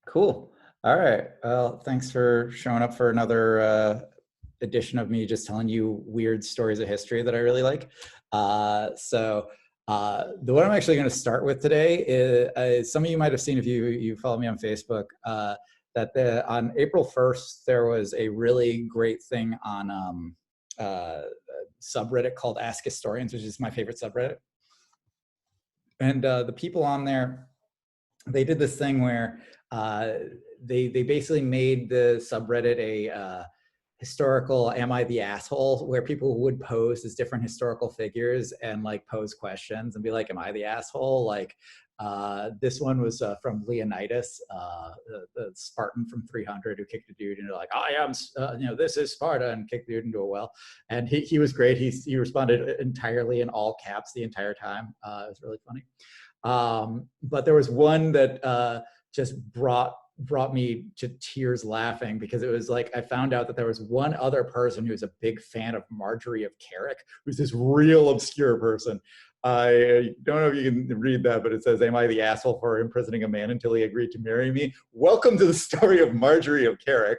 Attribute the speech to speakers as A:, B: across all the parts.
A: Cool. All right. Well, thanks for showing up for another edition of me just telling you weird stories of history that I really like. The one I'm actually going to start with today is some of you might have seen if you follow me on Facebook, on April 1st, there was a really great thing on a subreddit called Ask Historians, which is my favorite subreddit. And the people on there, they did this thing where they basically made the subreddit a historical "Am I the asshole?" where people would pose as different historical figures and like pose questions and be like, "Am I the asshole?" Like this one was from Leonidas, the Spartan from 300 who kicked a dude into like, "I am, this is Sparta," and kicked the dude into a well. And he was great. He responded entirely in all caps the entire time. It was really funny. But there was one that just brought me to tears laughing, because it was like I found out that there was one other person who was a big fan of Marjorie of Carrick, who's this real obscure person. I don't know if you can read that, but it says, "Am I the asshole for imprisoning a man until he agreed to marry me? Welcome to the story of Marjorie of Carrick."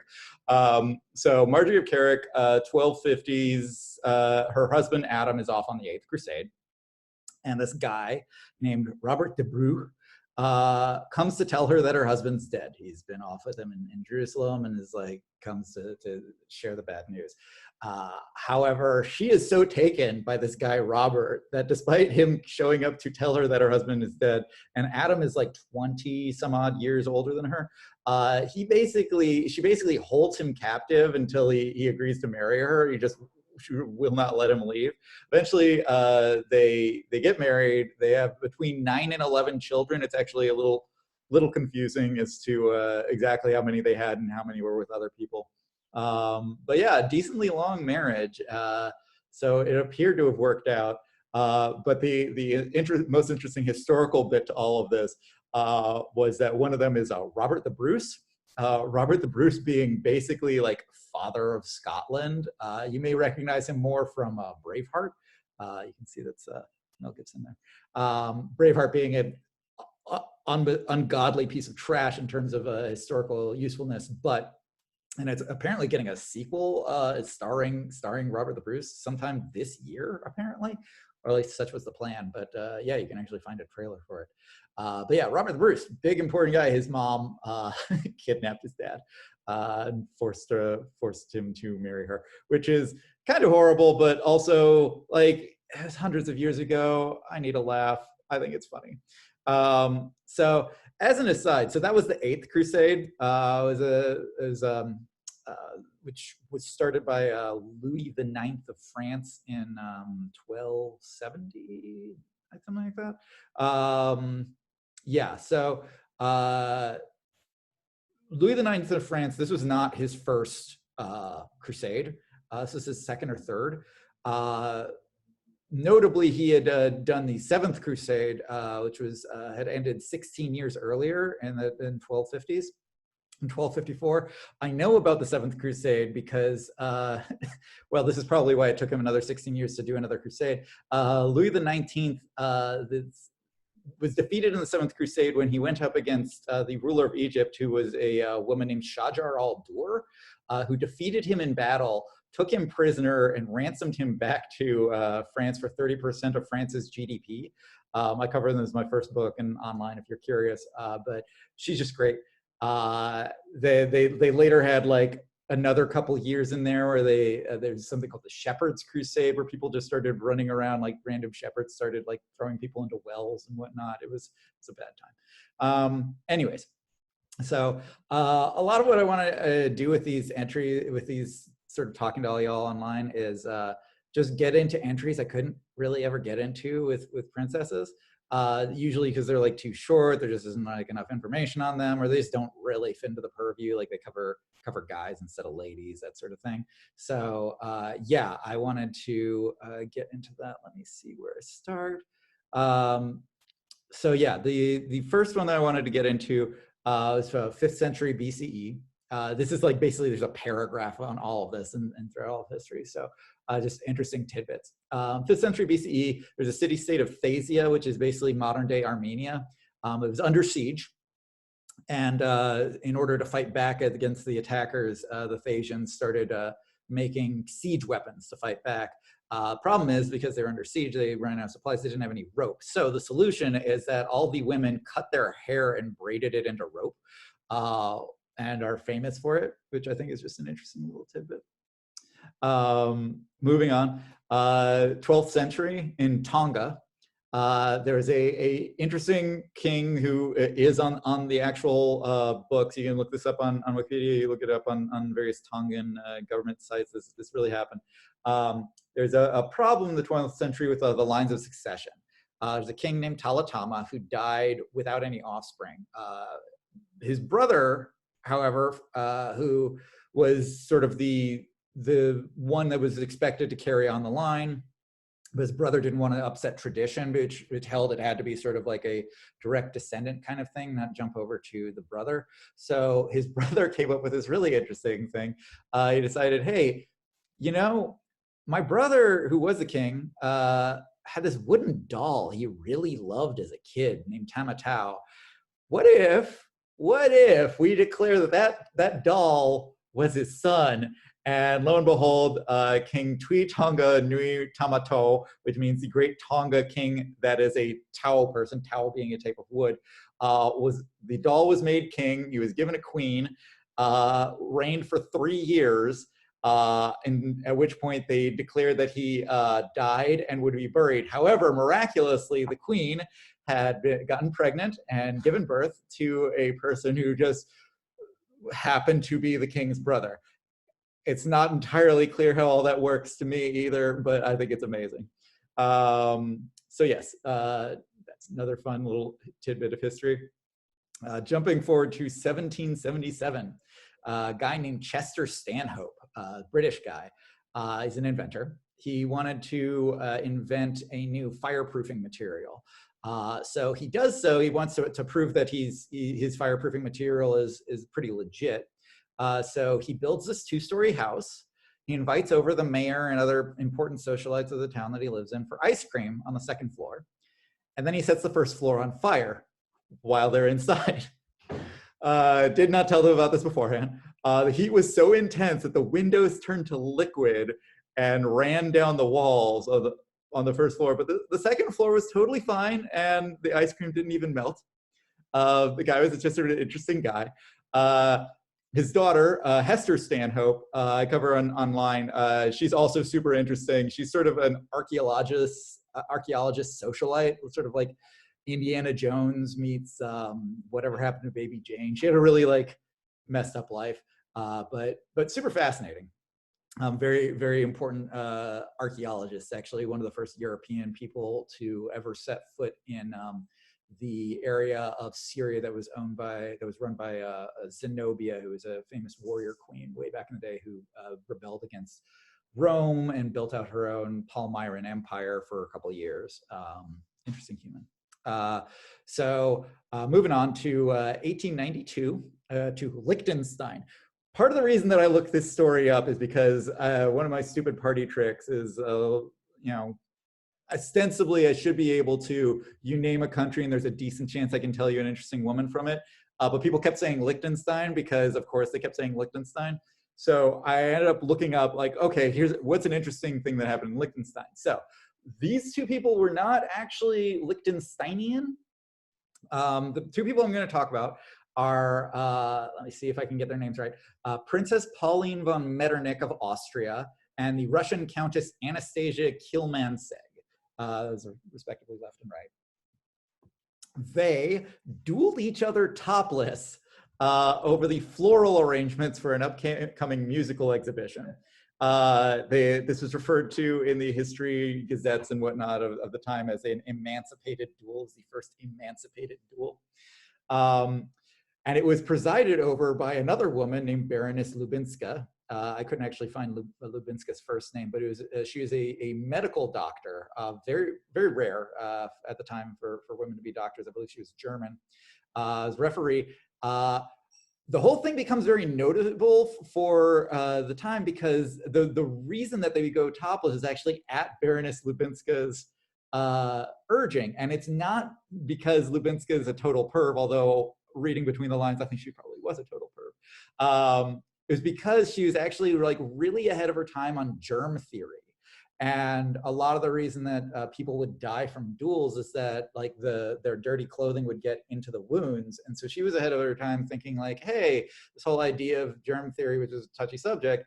A: So Marjorie of Carrick, 1250s, her husband Adam is off on the Eighth Crusade. And this guy named Robert de Brue comes to tell her that her husband's dead. He's been off with him in Jerusalem and is like, comes to share the bad news. However, she is so taken by this guy, Robert, that despite him showing up to tell her that her husband is dead, and Adam is like 20 some odd years older than her, she basically holds him captive until he agrees to marry her. She will not let him leave. Eventually, they get married. They have between 9 and 11 children. It's actually a little confusing as to exactly how many they had and how many were with other people. But yeah, a decently long marriage. So it appeared to have worked out. But the most interesting historical bit to all of this was that one of them is Robert the Bruce. Robert the Bruce being basically like father of Scotland. You may recognize him more from Braveheart. You can see that's Mel Gibson there. Braveheart being an ungodly piece of trash in terms of historical usefulness, and it's apparently getting a sequel. It's starring Robert the Bruce sometime this year, apparently, or at least such was the plan. But yeah, you can actually find a trailer for it. But yeah, Robert the Bruce, big important guy. His mom kidnapped his dad and forced him to marry her, which is kind of horrible, but also like it was hundreds of years ago. I need a laugh. I think it's funny. So as an aside, so that was the Eighth Crusade. Which was started by Louis IX of France in 1270, something like that. Yeah, so Louis IX of France, this was not his first crusade. This was his second or third. Notably, he had done the Seventh Crusade, which had ended 16 years earlier in 1250s. In 1254. I know about the Seventh Crusade because, well, this is probably why it took him another 16 years to do another crusade. Louis XIX was defeated in the Seventh Crusade when he went up against the ruler of Egypt, who was a woman named Shajar al-Durr, who defeated him in battle, took him prisoner, and ransomed him back to France for 30% of France's GDP. I cover this in my first book and online if you're curious, but she's just great. They later had like another couple years in there where there's something called the Shepherd's Crusade, where people just started running around, like random shepherds started like throwing people into wells and whatnot. It was a bad time. Anyways, so a lot of what I want to do with these sort of talking to all y'all online is just get into entries I couldn't really ever get into with princesses. Usually because they're like too short, there just isn't like enough information on them, or they just don't really fit into the purview, like they cover guys instead of ladies, that sort of thing. So yeah, I wanted to get into that. Let me see where I start. So yeah, the first one that I wanted to get into was 5th century BCE. This is like basically there's a paragraph on all of this and throughout all of history. So just interesting tidbits. 5th century BCE, there's a city-state of Thasia, which is basically modern-day Armenia. It was under siege. And in order to fight back against the attackers, the Thasians started making siege weapons to fight back. Problem is, because they were under siege, they ran out of supplies, they didn't have any rope. So the solution is that all the women cut their hair and braided it into rope, and are famous for it, which I think is just an interesting little tidbit. Moving on, 12th century in Tonga, there's a interesting king who is on the actual books. You can look this up on Wikipedia, you look it up on various Tongan government sites. This really happened. There's a problem in the 12th century with the lines of succession. There's a king named Talatama who died without any offspring. His brother, however, who was sort of the one that was expected to carry on the line, but his brother didn't want to upset tradition, which held it had to be sort of like a direct descendant kind of thing, not jump over to the brother. So his brother came up with this really interesting thing. He decided, hey, you know, my brother, who was the king, had this wooden doll he really loved as a kid named Tamatau. What if we declare that doll was his son? And lo and behold, King Tui Tonga Nui Tamato, which means the great Tonga king that is a tau person, tau being a type of wood, the doll was made king. He was given a queen, reigned for 3 years, and at which point they declared that he died and would be buried. However, miraculously, the queen had gotten pregnant and given birth to a person who just happened to be the king's brother. It's not entirely clear how all that works to me either, but I think it's amazing. So yes, that's another fun little tidbit of history. Jumping forward to 1777, a guy named Chester Stanhope, a British guy, he's an inventor. He wanted to invent a new fireproofing material. So he does so. He wants to prove that his fireproofing material is pretty legit. So he builds this 2-story house. He invites over the mayor and other important socialites of the town that he lives in for ice cream on the 2nd floor. And then he sets the 1st floor on fire while they're inside. Did not tell them about this beforehand. The heat was so intense that the windows turned to liquid and ran down the walls on the 1st floor. But the 2nd floor was totally fine, and the ice cream didn't even melt. The guy was just sort of an interesting guy. His daughter, Hester Stanhope, I cover online. She's also super interesting. She's sort of an archaeologist socialite, sort of like Indiana Jones meets Whatever Happened to Baby Jane. She had a really like messed up life, but super fascinating. Very, very important archaeologist, actually one of the first European people to ever set foot in the area of Syria that was run by Zenobia, who was a famous warrior queen way back in the day, who rebelled against Rome and built out her own Palmyran empire for a couple of years. Interesting human. So moving on to 1892 to Liechtenstein. Part of the reason that I looked this story up is because one of my stupid party tricks is, ostensibly I should be able to, you name a country and there's a decent chance I can tell you an interesting woman from it. But people kept saying Liechtenstein because, of course, they kept saying Liechtenstein. So I ended up looking up, like, okay, here's what's an interesting thing that happened in Liechtenstein. So these 2 people were not actually Liechtensteinian. The 2 people I'm going to talk about are, let me see if I can get their names right, Princess Pauline von Metternich of Austria and the Russian Countess Anastasia Kilmansegg. Those are respectively left and right. They dueled each other topless over the floral arrangements for an upcoming musical exhibition. This was referred to in the history gazettes and whatnot of the time as an emancipated duel. It was the first emancipated duel. And it was presided over by another woman named Baroness Lubinska. I couldn't actually find Lubinska's first name, but she was a medical doctor, very, very rare at the time for women to be doctors. I believe she was German. As referee, the whole thing becomes very notable for the time because the reason that they go topless is actually at Baroness Lubinska's urging. And it's not because Lubinska is a total perv, although reading between the lines, I think she probably was a total perv. It was because she was actually like really ahead of her time on germ theory. And a lot of the reason that people would die from duels is that like their dirty clothing would get into the wounds. And so she was ahead of her time thinking like, hey, this whole idea of germ theory, which is a touchy subject,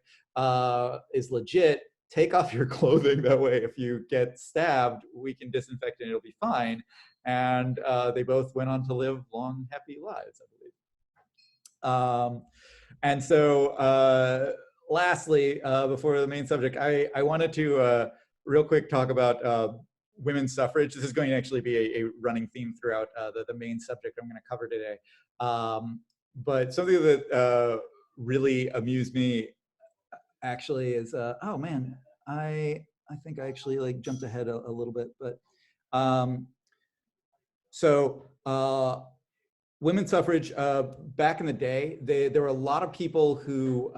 A: is legit. Take off your clothing. That way, if you get stabbed, we can disinfect it and it'll be fine. And they both went on to live long, happy lives, I believe. And so lastly, before the main subject, I wanted to real quick talk about women's suffrage. This is going to actually be a running theme throughout the main subject I'm going to cover today. But something that really amused me actually is, oh man, I think I actually like jumped ahead a little bit, but women's suffrage, back in the day, there were a lot of people who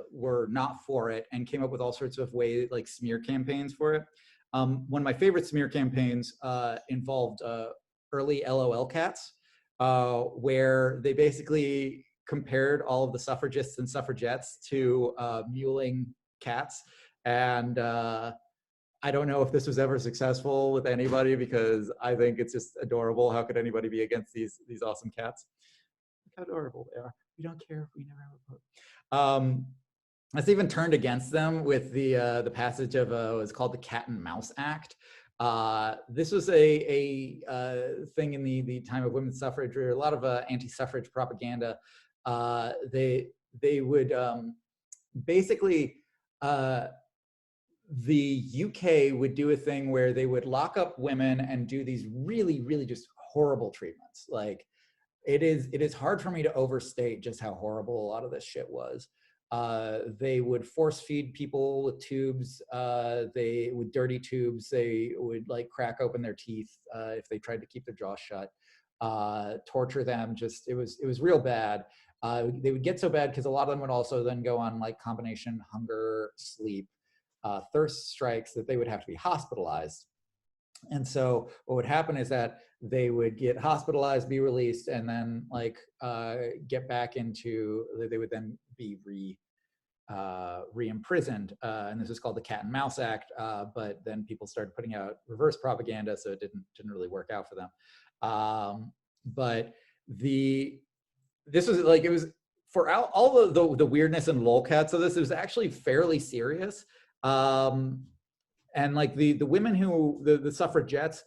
A: were not for it and came up with all sorts of ways, like smear campaigns for it. One of my favorite smear campaigns involved early LOL cats, where they basically compared all of the suffragists and suffragettes to mewling cats. And I don't know if this was ever successful with anybody because I think it's just adorable. How could anybody be against these awesome cats? Look how adorable they are. We don't care if we never have a vote. It's even turned against them with the passage of what's called the Cat and Mouse Act. This was a thing in the time of women's suffrage where a lot of anti-suffrage propaganda. They would basically the UK would do a thing where they would lock up women and do these really, really just horrible treatments. Like it is hard for me to overstate just how horrible a lot of this shit was. They would force feed people with tubes, with dirty tubes. They would like crack open their teeth if they tried to keep their jaws shut, torture them. Just, it was real bad. They would get so bad because a lot of them would also then go on like combination hunger, sleep, thirst strikes that they would have to be hospitalized. And so what would happen is that they would get hospitalized, be released, and then like get back into, they would then be re-imprisoned. And this is called the Cat and Mouse Act. But then people started putting out reverse propaganda, so it didn't really work out for them. But this was like, it was, for all the weirdness and lolcats of this, it was actually fairly serious. And like the women who, the suffragettes,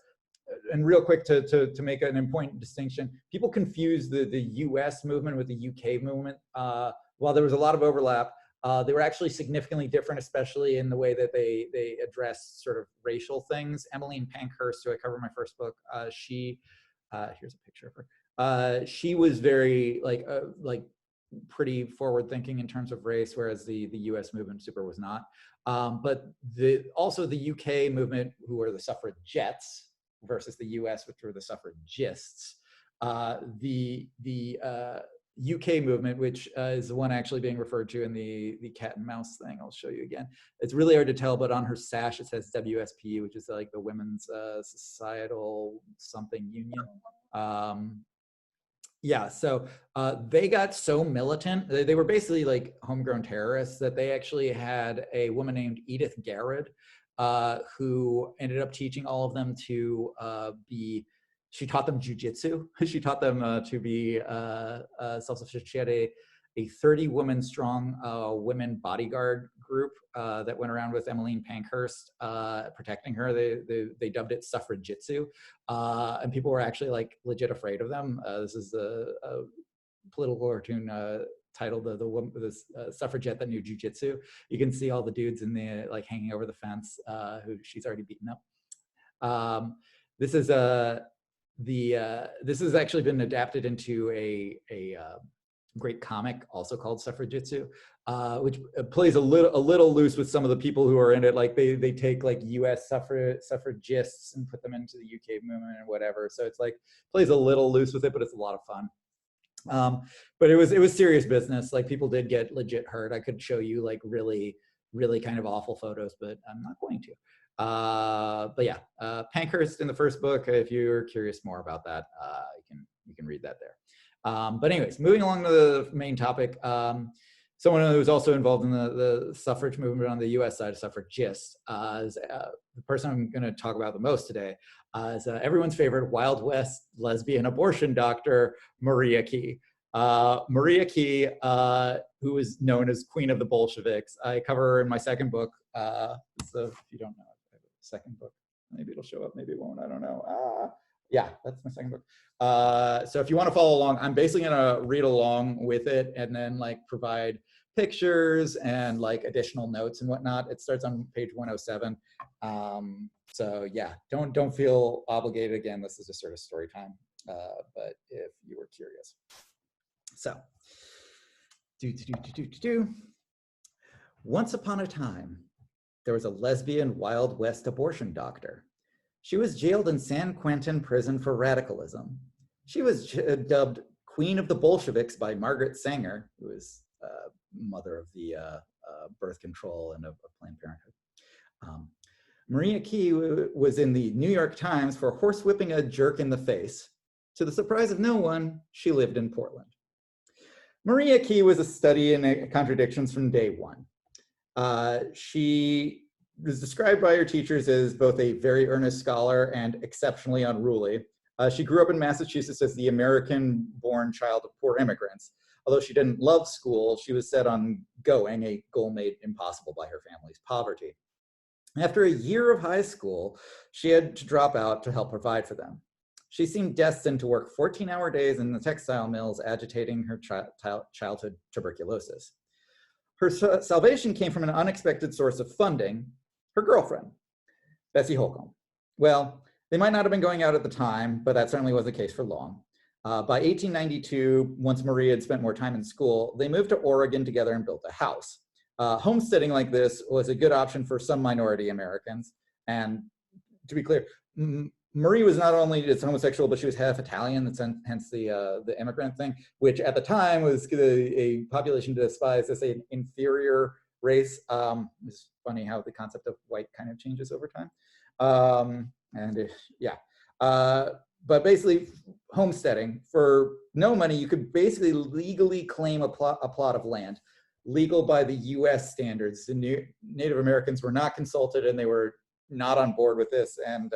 A: and real quick to make an important distinction, people confuse the US movement with the UK movement. While there was a lot of overlap, they were actually significantly different, especially in the way that they addressed sort of racial things. Emmeline Pankhurst, who I cover in my first book, she, here's a picture of her. She was very like pretty forward thinking in terms of race, whereas the US movement super was not. But also the UK movement, who were the suffragettes, versus the US, which were the suffragists. The UK movement, which is the one actually being referred to in the cat and mouse thing, I'll show you again. It's really hard to tell, but on her sash it says WSP, which is like the Women's Societal something Union. Yeah, so they got so militant. They were basically like homegrown terrorists that they actually had a woman named Edith Garrett who ended up teaching all of them to she taught them jujitsu. She taught them to be self-sufficient. She had a 30-woman strong women bodyguard group that went around with Emmeline Pankhurst protecting her. They dubbed it Suffrajitsu, and people were actually like legit afraid of them. This is a political cartoon titled "The Suffragette That Knew Jujitsu." You can see all the dudes in the like hanging over the fence who she's already beaten up. This is this has actually been adapted into a great comic also called Suffrajitsu, which plays a little loose with some of the people who are in it. Like they take like US suffragists and put them into the UK movement and whatever. So it's like plays a little loose with it, but it's a lot of fun. But it was serious business. Like people did get legit hurt. I could show you like really kind of awful photos, but I'm not going to. But yeah, Pankhurst in the first book, if you're curious more about that, you can read that there. But anyways, moving along to the main topic, someone who was also involved in the suffrage movement on the US side, suffragists, is the person I'm going to talk about the most today, is everyone's favorite Wild West lesbian abortion doctor, Marie Equi. Marie Equi, who is known as Queen of the Bolsheviks. I cover her in my second book. So if you don't know, I have a second book. Maybe it'll show up, maybe it won't, I don't know. Yeah, that's my second book. So if you want to follow along, I'm basically going to read along with it and then like provide pictures and like additional notes and whatnot. It starts on page 107. So yeah, don't feel obligated. Again, this is just sort of story time, but if you were curious. So, once upon a time, there was a lesbian Wild West abortion doctor. She was jailed in San Quentin prison for radicalism. She was dubbed Queen of the Bolsheviks by Margaret Sanger, who is mother of the birth control and of Planned Parenthood. Marie Equi was in the New York Times for horsewhipping a jerk in the face. To the surprise of no one, she lived in Portland. Marie Equi was a study in contradictions from day one. She was described by her teachers as both a very earnest scholar and exceptionally unruly. She grew up in Massachusetts as the American-born child of poor immigrants. Although she didn't love school, she was set on going, a goal made impossible by her family's poverty. After a year of high school, she had to drop out to help provide for them. She seemed destined to work 14-hour days in the textile mills, agitating her childhood tuberculosis. Her salvation came from an unexpected source of funding, her girlfriend, Bessie Holcomb. Well, they might not have been going out at the time, but that certainly was the case for long. By 1892, once Marie had spent more time in school, they moved to Oregon together and built a house. Homesteading like this was a good option for some minority Americans. And to be clear, Marie was not only just homosexual, but she was half Italian, hence the immigrant thing, which at the time was a population despised as an inferior race. It's funny how the concept of white kind of changes over time. But basically, homesteading, for no money, you could basically legally claim a plot of land, legal by the US standards. The Native Americans were not consulted and they were not on board with this. And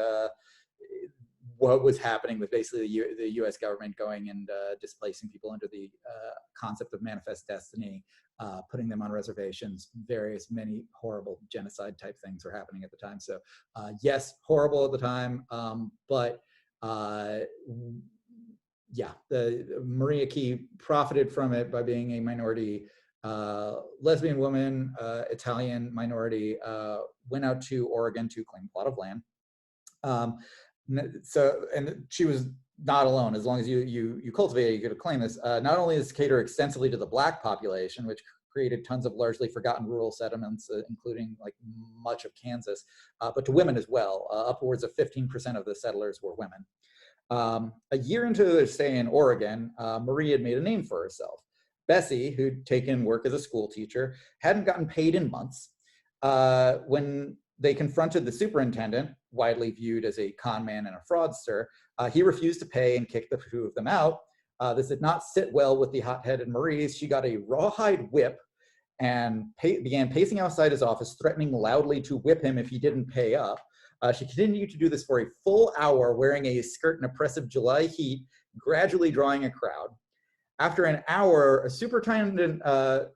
A: what was happening with basically the US government going and displacing people under the concept of manifest destiny, putting them on reservations, many horrible genocide type things were happening at the time. So yes, horrible at the time, but yeah, the Marie Equi profited from it by being a minority lesbian woman, Italian minority, went out to Oregon to claim a plot of land. And she was not alone. As long as you cultivate it, you could claim this. Not only does it cater extensively to the Black population, which created tons of largely forgotten rural settlements, including like much of Kansas, but to women as well. Upwards of 15% of the settlers were women. A year into their stay in Oregon, Marie had made a name for herself. Bessie, who'd taken work as a school teacher, hadn't gotten paid in months. When they confronted the superintendent, widely viewed as a con man and a fraudster, he refused to pay and kicked the two of them out. This did not sit well with the hot-headed Marie. She got a rawhide whip and began pacing outside his office, threatening loudly to whip him if he didn't pay up. She continued to do this for a full hour, wearing a skirt in oppressive July heat, gradually drawing a crowd. After an hour, a superintendent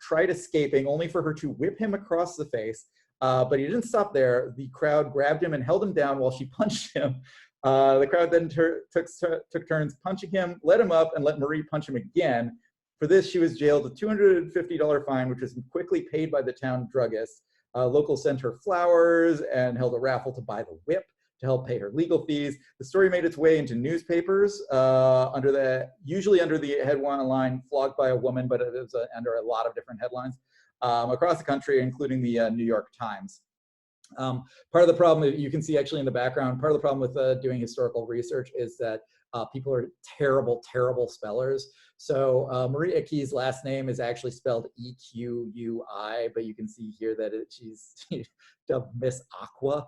A: tried escaping, only for her to whip him across the face. But he didn't stop there. The crowd grabbed him and held him down while she punched him. The crowd then took turns punching him, let him up, and let Marie punch him again. For this, she was jailed a $250 fine, which was quickly paid by the town druggist. Locals sent her flowers and held a raffle to buy the whip to help pay her legal fees. The story made its way into newspapers, usually under the headline line, "Flogged by a Woman," but it was under a lot of different headlines across the country, including the New York Times. Part of the problem, you can see actually in the background, part of the problem with doing historical research is that people are terrible, terrible spellers. So Marie Equi's last name is actually spelled E-Q-U-I, but you can see here that she's dubbed Miss Aqua.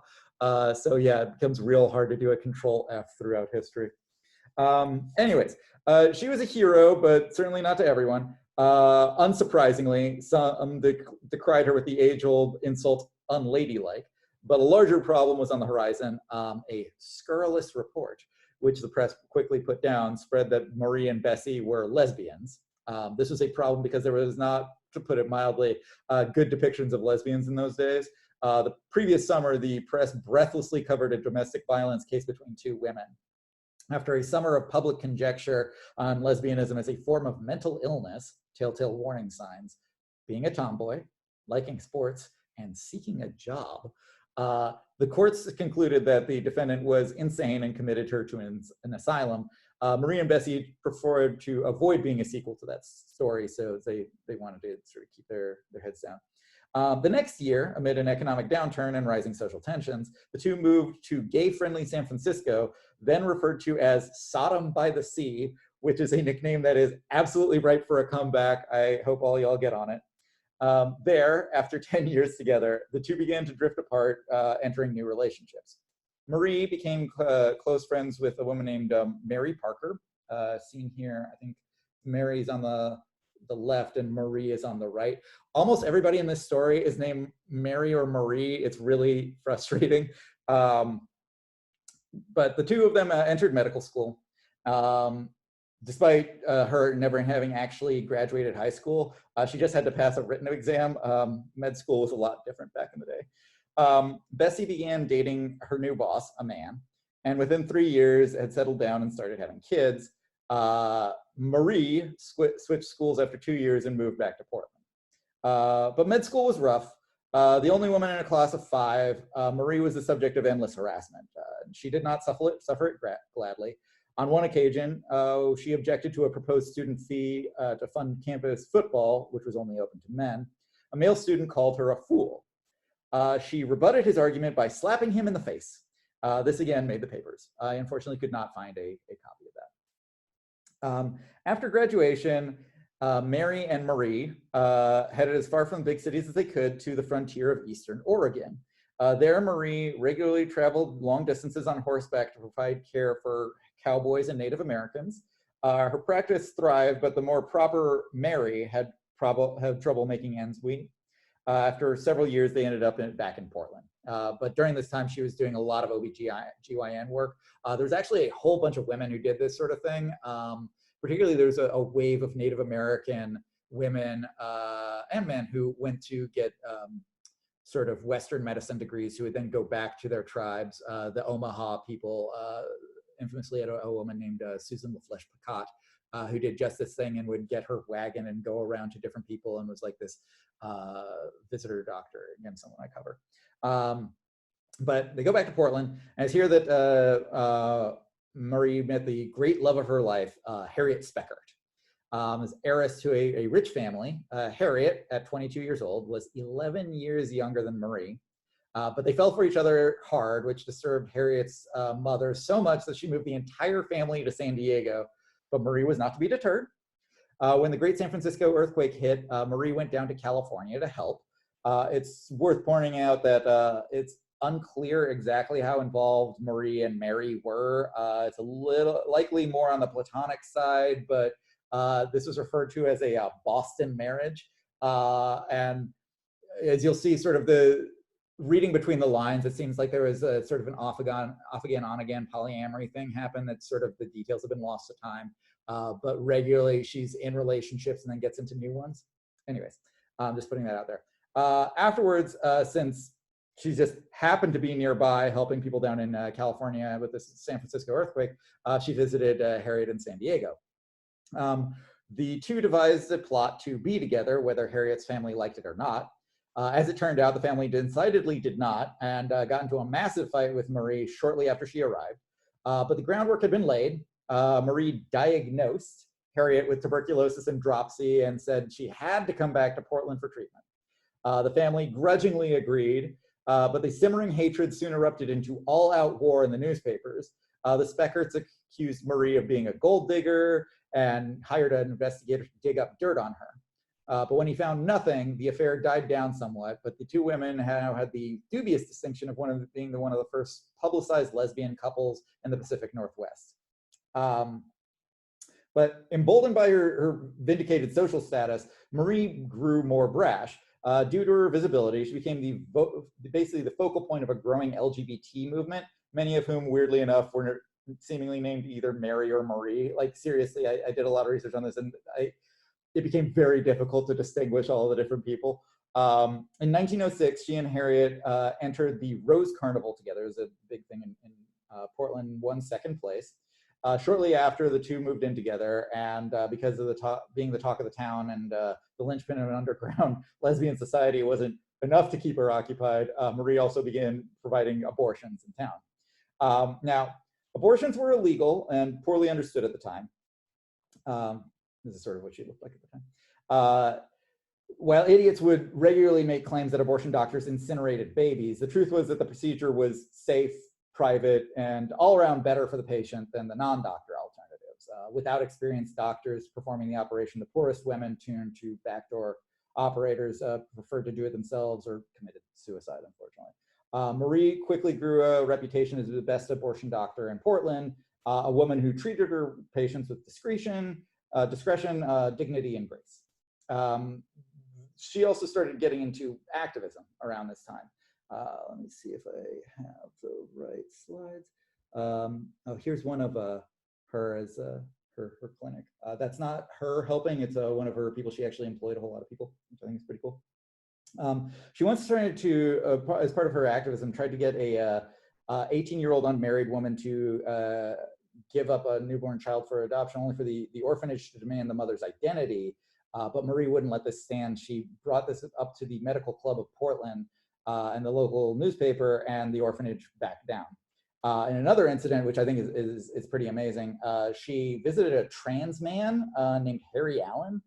A: So yeah, it becomes real hard to do a Control F throughout history. Anyways, she was a hero, but certainly not to everyone. Unsurprisingly, some decried her with the age-old insult unladylike. But a larger problem was on the horizon. A scurrilous report, which the press quickly put down, spread that Marie and Bessie were lesbians. This was a problem because there was not, to put it mildly, good depictions of lesbians in those days. The previous summer, the press breathlessly covered a domestic violence case between two women. After a summer of public conjecture on lesbianism as a form of mental illness, telltale warning signs, being a tomboy, liking sports, and seeking a job, the courts concluded that the defendant was insane and committed her to an asylum. Marie and Bessie preferred to avoid being a sequel to that story, so they wanted to sort of keep their heads down. The next year, amid an economic downturn and rising social tensions, the two moved to gay-friendly San Francisco, then referred to as Sodom by the Sea, which is a nickname that is absolutely ripe for a comeback. I hope all y'all get on it. There, after 10 years together, the two began to drift apart, entering new relationships. Marie became close friends with a woman named Mary Parker, seen here. I think Mary's on the left and Marie is on the right. Almost everybody in this story is named Mary or Marie. It's really frustrating. But the two of them entered medical school. Despite her never having actually graduated high school, she just had to pass a written exam. Med school was a lot different back in the day. Bessie began dating her new boss, a man, and within 3 years had settled down and started having kids. Marie switched schools after 2 years and moved back to Portland. But med school was rough. The only woman in a class of 5, Marie was the subject of endless harassment. She did not suffer it gladly. On one occasion, she objected to a proposed student fee to fund campus football, which was only open to men. A male student called her a fool. She rebutted his argument by slapping him in the face. This again made the papers. I unfortunately could not find a copy of that. After graduation, Mary and Marie headed as far from big cities as they could to the frontier of Eastern Oregon. There, Marie regularly traveled long distances on horseback to provide care for cowboys and Native Americans. Her practice thrived, but the more proper Mary had trouble making ends meet. After several years, they ended up back in Portland. But during this time, she was doing a lot of OB/GYN work. There's actually a whole bunch of women who did this sort of thing. Particularly, there's a wave of Native American women and men who went to get sort of Western medicine degrees, who would then go back to their tribes. The Omaha people infamously had a woman named Susan LaFlèche Picotte, who did just this thing and would get her wagon and go around to different people and was like this visitor doctor, again, someone I cover. But they go back to Portland, and it's here that Marie met the great love of her life, Harriet Speckert. As heiress to a rich family, Harriet, at 22 years old, was 11 years younger than Marie. But they fell for each other hard, which disturbed Harriet's mother so much that she moved the entire family to San Diego. But Marie was not to be deterred. When the Great San Francisco earthquake hit, Marie went down to California to help. It's worth pointing out that it's unclear exactly how involved Marie and Mary were. It's a little likely more on the platonic side, but this was referred to as a Boston marriage. And as you'll see, sort of the reading between the lines, it seems like there was a sort of an off again, on again polyamory thing happen. That sort of the details have been lost to time. But regularly she's in relationships and then gets into new ones. Anyways, just putting that out there. Afterwards, since she just happened to be nearby helping people down in California with this San Francisco earthquake, she visited Harriet in San Diego. The two devised a plot to be together, whether Harriet's family liked it or not. As it turned out, the family decidedly did not, and got into a massive fight with Marie shortly after she arrived. But the groundwork had been laid. Marie diagnosed Harriet with tuberculosis and dropsy and said she had to come back to Portland for treatment. The family grudgingly agreed, but the simmering hatred soon erupted into all-out war in the newspapers. The Speckerts accused Marie of being a gold digger and hired an investigator to dig up dirt on her. But when he found nothing, the affair died down somewhat, but the two women now had the dubious distinction of being one of the first publicized lesbian couples in the Pacific Northwest. Um, but emboldened by her vindicated social status, Marie grew more brash. Due to her visibility, she became basically the focal point of a growing LGBT movement, many of whom, weirdly enough, were seemingly named either Mary or Marie. Like, seriously, I did a lot of research on this, and it became very difficult to distinguish all the different people. In 1906, she and Harriet entered the Rose Carnival together. It was a big thing in Portland, won second place. Shortly after, the two moved in together, and because of being the talk of the town and the linchpin of an underground lesbian society wasn't enough to keep her occupied, Marie also began providing abortions in town. Now, abortions were illegal and poorly understood at the time. This is sort of what she looked like at the time. While idiots would regularly make claims that abortion doctors incinerated babies, the truth was that the procedure was safe, private, and all around better for the patient than the non-doctor alternatives. Without experienced doctors performing the operation, the poorest women turned to backdoor operators, preferred to do it themselves, or committed suicide, unfortunately. Marie quickly grew a reputation as the best abortion doctor in Portland, a woman who treated her patients with discretion, dignity, and grace. She also started getting into activism around this time. Let me see if I have the right slides. Oh, here's one of her as her clinic. That's not her helping, it's one of her people. She actually employed a whole lot of people, which I think is pretty cool. She once started to, as part of her activism, tried to get a 18-year-old unmarried woman to give up a newborn child for adoption, only for the orphanage to demand the mother's identity. But Marie wouldn't let this stand. She brought this up to the Medical Club of Portland and the local newspaper, and the orphanage backed down. In another incident, which I think is pretty amazing, she visited a trans man named Harry Allen.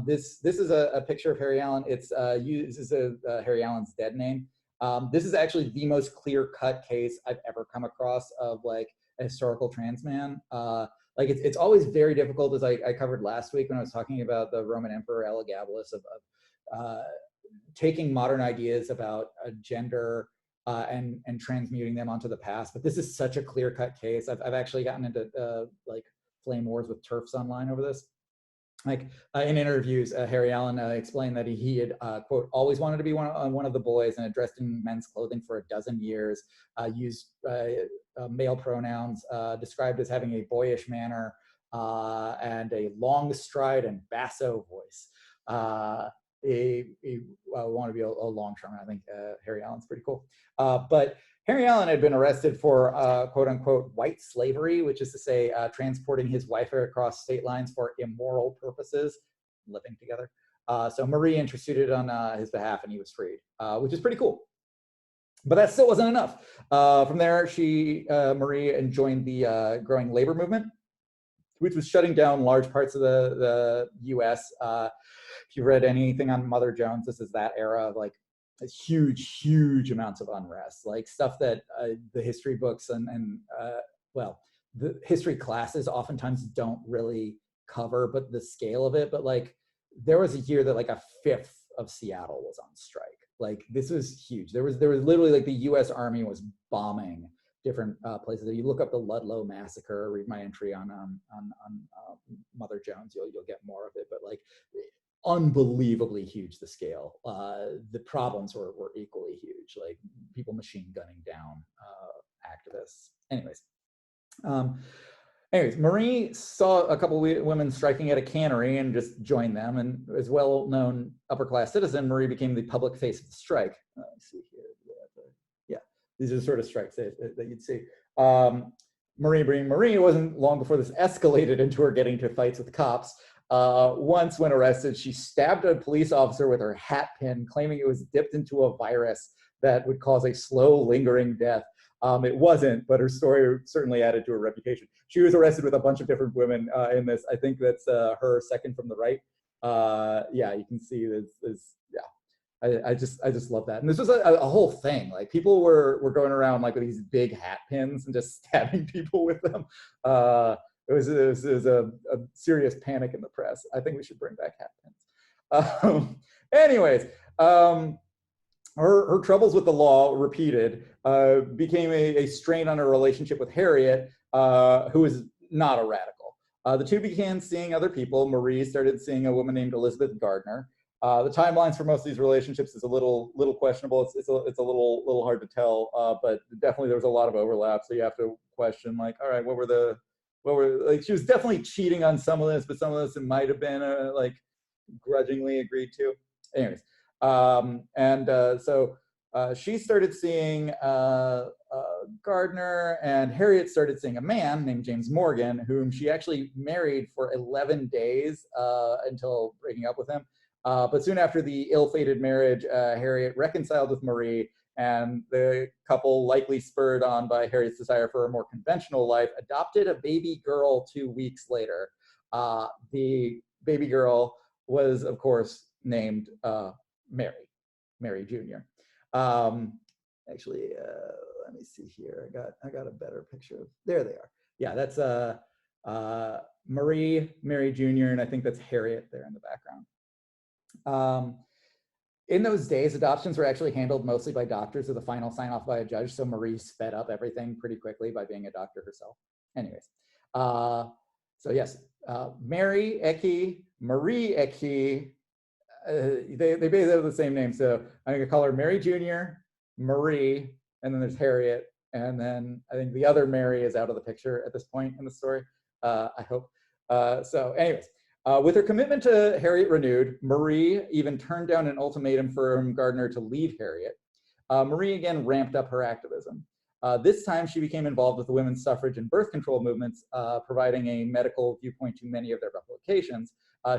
A: This is a picture of Harry Allen. This is Harry Allen's dead name. This is actually the most clear-cut case I've ever come across of like a historical trans man. Like it's always very difficult, as I covered last week when I was talking about the Roman Emperor Elagabalus, of taking modern ideas about gender and transmuting them onto the past. But this is such a clear-cut case. I've actually gotten into like flame wars with TERFs online over this. Like in interviews, Harry Allen explained that he had, quote, always wanted to be one of the boys, and had dressed in men's clothing for 12 years, used male pronouns, described as having a boyish manner, and a long stride and basso voice. He wanted to be a longshoreman. I think Harry Allen's pretty cool. But Harry Allen had been arrested for quote unquote white slavery, which is to say transporting his wife across state lines for immoral purposes, living together. So Marie interceded on his behalf, and he was freed, which is pretty cool. But that still wasn't enough. From there, Marie joined the growing labor movement, which was shutting down large parts of the US. If you've read anything on Mother Jones, this is that era of like huge amounts of unrest, like stuff that the history books and well, the history classes oftentimes don't really cover, but the scale of it. But like there was a year that like 1/5 of Seattle was on strike. Like this was huge. There was literally like the US Army was bombing different places. If you look up the Ludlow massacre, read my entry on Mother Jones, you'll get more of it. But like unbelievably huge the scale. The problems were equally huge, like people machine gunning down activists. Anyways, Marie saw a couple of women striking at a cannery and just joined them. And as well-known upper-class citizen, Marie became the public face of the strike. Let's see here. Yeah, these are the sort of strikes that you'd see. Marie, it wasn't long before this escalated into her getting into fights with cops. Once, when arrested, she stabbed a police officer with her hat pin, claiming it was dipped into a virus that would cause a slow, lingering death. It wasn't, but her story certainly added to her reputation. She was arrested with a bunch of different women in this. I think that's her second from the right. Yeah, you can see this. Yeah, I just love that. And this was a whole thing. Like people were going around like with these big hat pins and just stabbing people with them. It was a serious panic in the press. I think we should bring back hat pins. Anyways, her troubles with the law, repeated, became a strain on her relationship with Harriet, who was not a radical. The two began seeing other people. Marie started seeing a woman named Elizabeth Gardner. The timelines for most of these relationships is a little questionable. It's a little hard to tell, but definitely there was a lot of overlap. So you have to question, like, all right, what were like, she was definitely cheating on some of this, but some of this it might have been like grudgingly agreed to. Anyways, so she started seeing Gardner, and Harriet started seeing a man named James Morgan, whom she actually married for 11 days until breaking up with him. But soon after the ill-fated marriage, Harriet reconciled with Marie, and the couple, likely spurred on by Harriet's desire for a more conventional life, adopted a baby girl 2 weeks later. The baby girl was, of course, named Mary Jr. Actually, let me see here. I got a better picture. There they are. Yeah, that's Mary Jr., and I think that's Harriet there in the background. In those days, adoptions were actually handled mostly by doctors with a final sign-off by a judge, so Marie sped up everything pretty quickly by being a doctor herself. Anyways, so yes, Mary Equi, Marie Equi, they basically have the same name, so I'm gonna call her Mary Jr., Marie, and then there's Harriet, and then I think the other Mary is out of the picture at this point in the story, I hope. So anyways, with her commitment to Harriet renewed, Marie even turned down an ultimatum from Gardner to leave Harriet. Marie again ramped up her activism. This time she became involved with the women's suffrage and birth control movements, providing a medical viewpoint to many of their publications.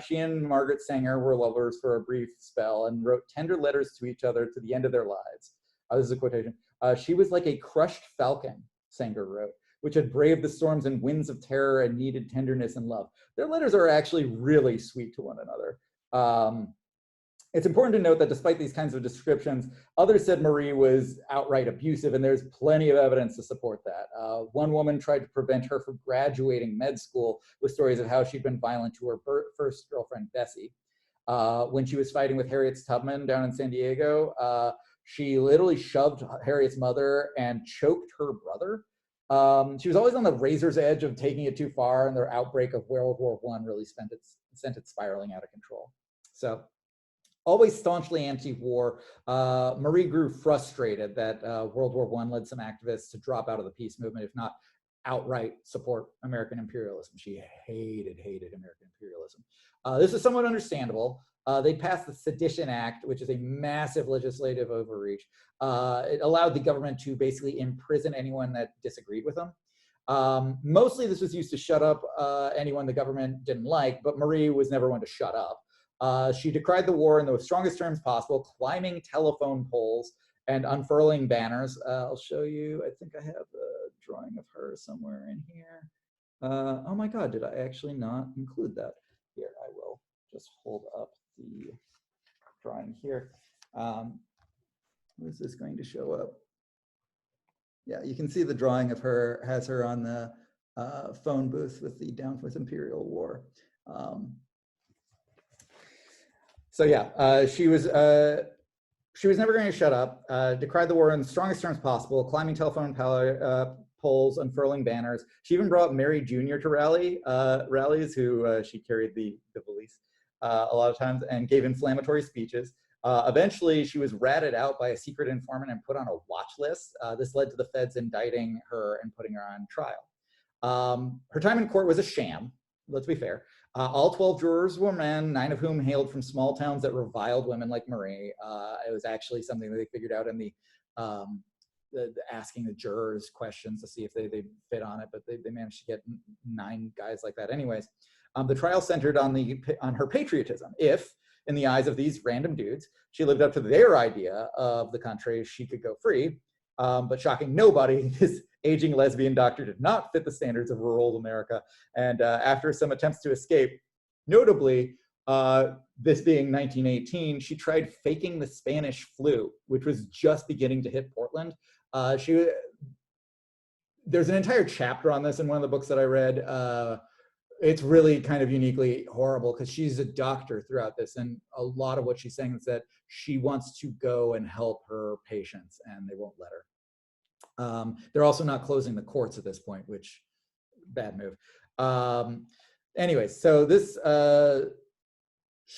A: She and Margaret Sanger were lovers for a brief spell and wrote tender letters to each other to the end of their lives. This is a quotation. She was like a crushed falcon, Sanger wrote, which had braved the storms and winds of terror and needed tenderness and love. Their letters are actually really sweet to one another. It's important to note that despite these kinds of descriptions, others said Marie was outright abusive, and there's plenty of evidence to support that. One woman tried to prevent her from graduating med school with stories of how she'd been violent to her first girlfriend, Bessie. When she was fighting with Harriet Tubman down in San Diego, she literally shoved Harriet's mother and choked her brother. She was always on the razor's edge of taking it too far, and their outbreak of World War I really sent it spiraling out of control. So, always staunchly anti-war, Marie grew frustrated that World War I led some activists to drop out of the peace movement, if not outright support American imperialism. She hated American imperialism. This is somewhat understandable. They passed the Sedition Act, which is a massive legislative overreach. It allowed the government to basically imprison anyone that disagreed with them. Mostly this was used to shut up anyone the government didn't like, but Marie was never one to shut up. She decried the war in the strongest terms possible, climbing telephone poles and unfurling banners. I'll show you, I think I have a drawing of her somewhere in here. Oh my God, did I actually not include that? Here, I will just hold up the drawing here. Is this going to show up? Yeah, you can see the drawing of her, has her on the phone booth with the Down with Imperial War. So yeah, she was never going to shut up, decried the war in the strongest terms possible, climbing telephone poles, unfurling banners. She even brought Mary Jr. to rallies, who she carried the valise a lot of times, and gave inflammatory speeches. Eventually, she was ratted out by a secret informant and put on a watch list. This led to the feds indicting her and putting her on trial. Her time in court was a sham, let's be fair. All 12 jurors were men, 9 of whom hailed from small towns that reviled women like Marie. It was actually something that they figured out in the asking the jurors questions to see if they fit on it, but they managed to get 9 guys like that anyways. The trial centered on her patriotism. If, in the eyes of these random dudes, she lived up to their idea of the country, she could go free. But shocking nobody, this aging lesbian doctor did not fit the standards of rural America. And after some attempts to escape, notably, this being 1918, she tried faking the Spanish flu, which was just beginning to hit Portland. There's an entire chapter on this in one of the books that I read. It's really kind of uniquely horrible because she's a doctor throughout this, and a lot of what she's saying is that she wants to go and help her patients and they won't let her. They're also not closing the courts at this point, which bad move. Anyway, so this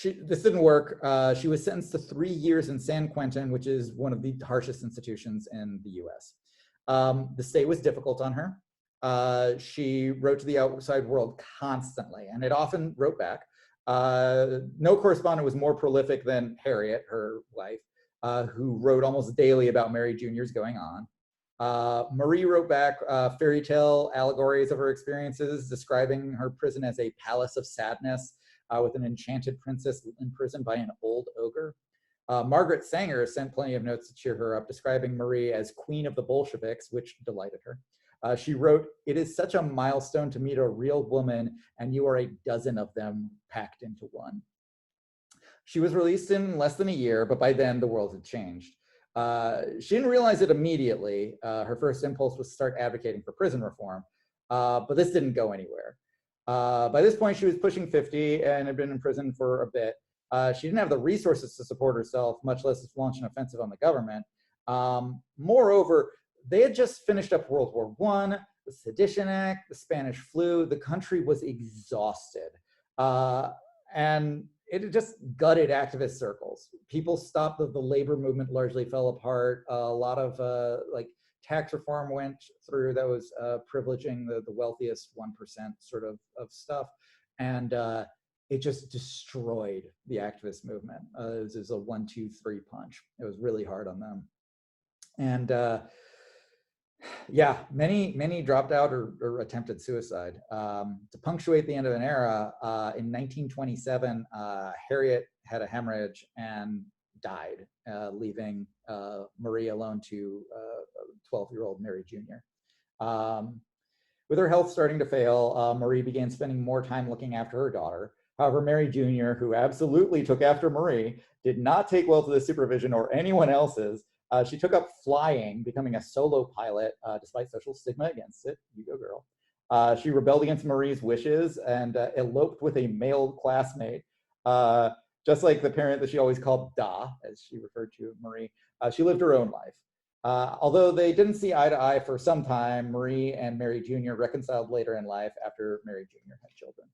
A: didn't work. She was sentenced to 3 years in San Quentin, which is one of the harshest institutions in the US. The stay was difficult on her. She wrote to the outside world constantly, and it often wrote back. No correspondent was more prolific than Harriet, her wife, who wrote almost daily about Mary Jr.'s going on. Marie wrote back fairy tale allegories of her experiences, describing her prison as a palace of sadness with an enchanted princess imprisoned by an old ogre. Margaret Sanger sent plenty of notes to cheer her up, describing Marie as queen of the Bolsheviks, which delighted her. She wrote, "It is such a milestone to meet a real woman, and you are a dozen of them packed into one." She was released in less than a year, but by then the world had changed. She didn't realize it immediately. Her first impulse was to start advocating for prison reform, but this didn't go anywhere. By this point, she was pushing 50 and had been in prison for a bit. She didn't have the resources to support herself, much less launch an offensive on the government. Moreover, they had just finished up World War I, the Sedition Act, the Spanish flu. The country was exhausted. And it had just gutted activist circles. People stopped. The labor movement largely fell apart. A lot of like tax reform went through that was privileging the wealthiest 1% sort of stuff. And it just destroyed the activist movement. It was a 1, 2, 3 punch. It was really hard on them. And yeah, many dropped out or attempted suicide. To punctuate the end of an era, in 1927, Harriet had a hemorrhage and died, leaving Marie alone to 12-year-old Mary Jr. With her health starting to fail, Marie began spending more time looking after her daughter. However, Mary Jr., who absolutely took after Marie, did not take well to the supervision or anyone else's. She took up flying, becoming a solo pilot, despite social stigma against it. You go, girl. She rebelled against Marie's wishes and eloped with a male classmate. Just like the parent that she always called Da, as she referred to Marie, she lived her own life. Although they didn't see eye to eye for some time, Marie and Mary Jr. reconciled later in life after Mary Jr. had children.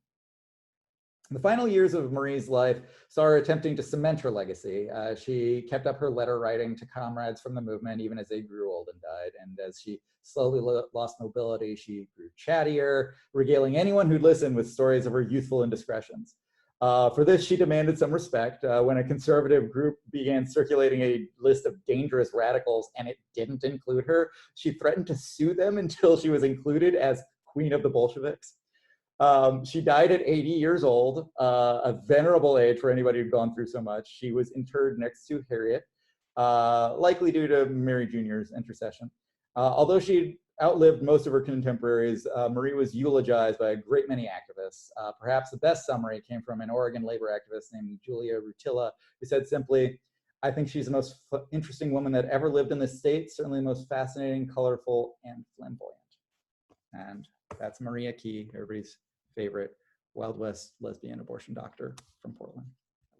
A: The final years of Marie's life saw her attempting to cement her legacy. She kept up her letter writing to comrades from the movement even as they grew old and died. And as she slowly lost mobility, she grew chattier, regaling anyone who'd listen with stories of her youthful indiscretions. For this, she demanded some respect. When a conservative group began circulating a list of dangerous radicals and it didn't include her, she threatened to sue them until she was included as Queen of the Bolsheviks. She died at 80 years old, a venerable age for anybody who'd gone through so much. She was interred next to Harriet, likely due to Mary Jr.'s intercession. Although she outlived most of her contemporaries, Marie was eulogized by a great many activists. Perhaps the best summary came from an Oregon labor activist named Julia Rutilla, who said simply, "I think she's the most interesting woman that ever lived in this state, certainly the most fascinating, colorful, and flamboyant." And that's Marie Equi, everybody's favorite Wild West lesbian abortion doctor from Portland.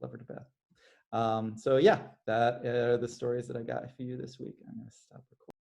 A: I love her to death. So yeah, that are the stories that I got for you this week. I'm gonna stop recording.